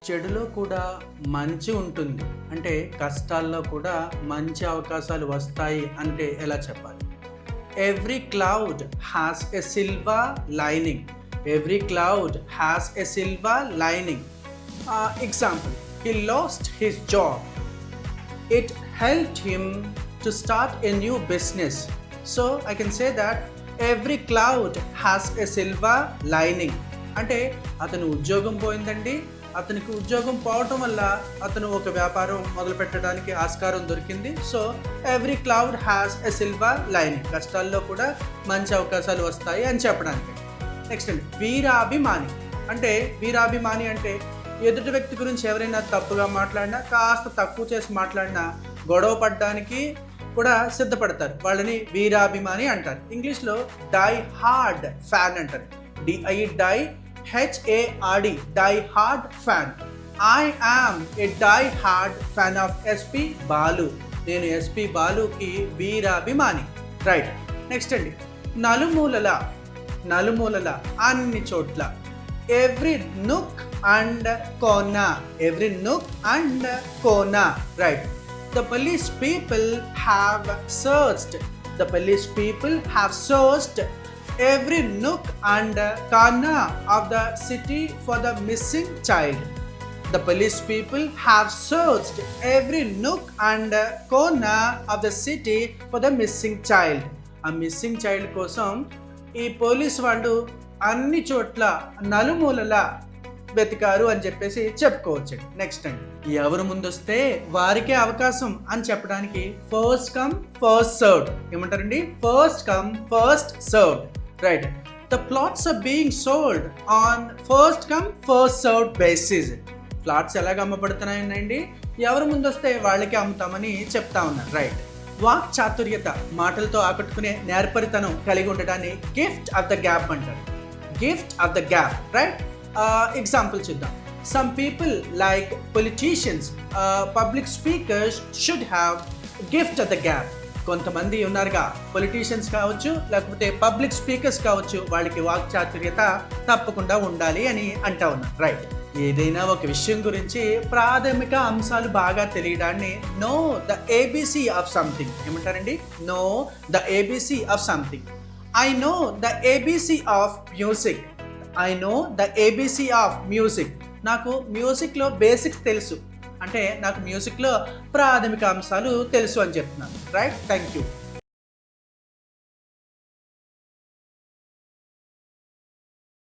చెడులో కూడా మంచి ఉంటుంది. అంటే కష్టాల్లో కూడా మంచి అవకాశాలు వస్తాయి అంటే ఎలా చెప్పాలి? Every cloud has a silver lining. Every cloud has a silver lining. Example, he lost his job. It helped him to start a new business. So I can say that every cloud has a silver lining. అంటే అతను ఉద్యోగం పోయిందండి, అతనికి ఉద్యోగం పోవటం వల్ల అతను ఒక వ్యాపారం మొదలు పెట్టడానికి ఆస్కారం దొరికింది. So every cloud has a silver lining. కష్టాల్లో కూడా మంచి అవకాశాలు వస్తాయి అని చెప్పడానికి. నెక్స్ట్ అండి, వీరాభిమాని. అంటే వీరాభిమాని అంటే ఎదుటి వ్యక్తి గురించి ఎవరైనా తప్పుగా మాట్లాడినా, కాస్త తక్కువ చేసి మాట్లాడినా గొడవ పడడానికి కూడా సిద్ధపడతారు. వాళ్ళని వీరాభిమాని అంటారు. ఇంగ్లీష్లో డై హార్డ్ ఫ్యాన్ అంటారు. DIHARD, die hard fan. I am a die hard fan of SP Balu. నేను ఎస్పి బాలుకి వీరాభిమాని. రైట్. నెక్స్ట్ అండి, నలుమూలల. నలుమూలల అన్ని చోట్ల. Every nook and Kona. Every nook and Kona. Right. The police people have searched. The police people have searched every nook and corner of the city for the missing child. The police people have searched every nook and corner of the city for the missing child. A missing child కోసం ఈ police వాళ్ళు అన్ని చోట్ల నలుమూలల వెతికారు అని చెప్పేసి చెప్పుకోవచ్చు. Next అండి, ఎవరు ముందొస్తే వారికే అవకాశం అని చెప్పడానికి ఫస్ట్ కమ్ ఫస్ట్ సర్వ్డ్. ఏమంటారండి? First come first served. Right. The plots are being sold on first come first served basis. Plots ఎలాగ అమ్మబడుతున్నాయండి? ఎవరు ముందొస్తే వాళ్ళకే అమ్ముతామని చెప్తా ఉన్నారు. రైట్. వాక్ చాతుర్యత, మాటలతో ఆకట్టుకునే నేర్పరితనం కలిగి ఉండడాన్ని గిఫ్ట్ ఆఫ్ ద గ్యాప్ అంటారు. Gift of the gap. Right. Example చూద్దాం. Some people like politicians, public speakers should have gift of the gap. కొంతమంది ఉన్నారుగా, పొలిటీషియన్స్ కావచ్చు, లేకపోతే పబ్లిక్ స్పీకర్స్ కావచ్చు, వాళ్ళకి వాక్చాతుర్యత తప్పకుండా ఉండాలి అని అంటా ఉన్నారు. రైట్. ఏదైనా ఒక విషయం గురించి ప్రాథమిక అంశాలు బాగా తెలియడాన్ని know the A B C of something ఏమంటారండి? Know the A B C of something. I know the A B C of music. I know the A B C of music. నాకు మ్యూజిక్లో బేసిక్స్ తెలుసు అంటే నాకు మ్యూజిక్లో ప్రాథమిక అంశాలు తెలుసు అని చెప్తున్నాను. రైట్. Thank you.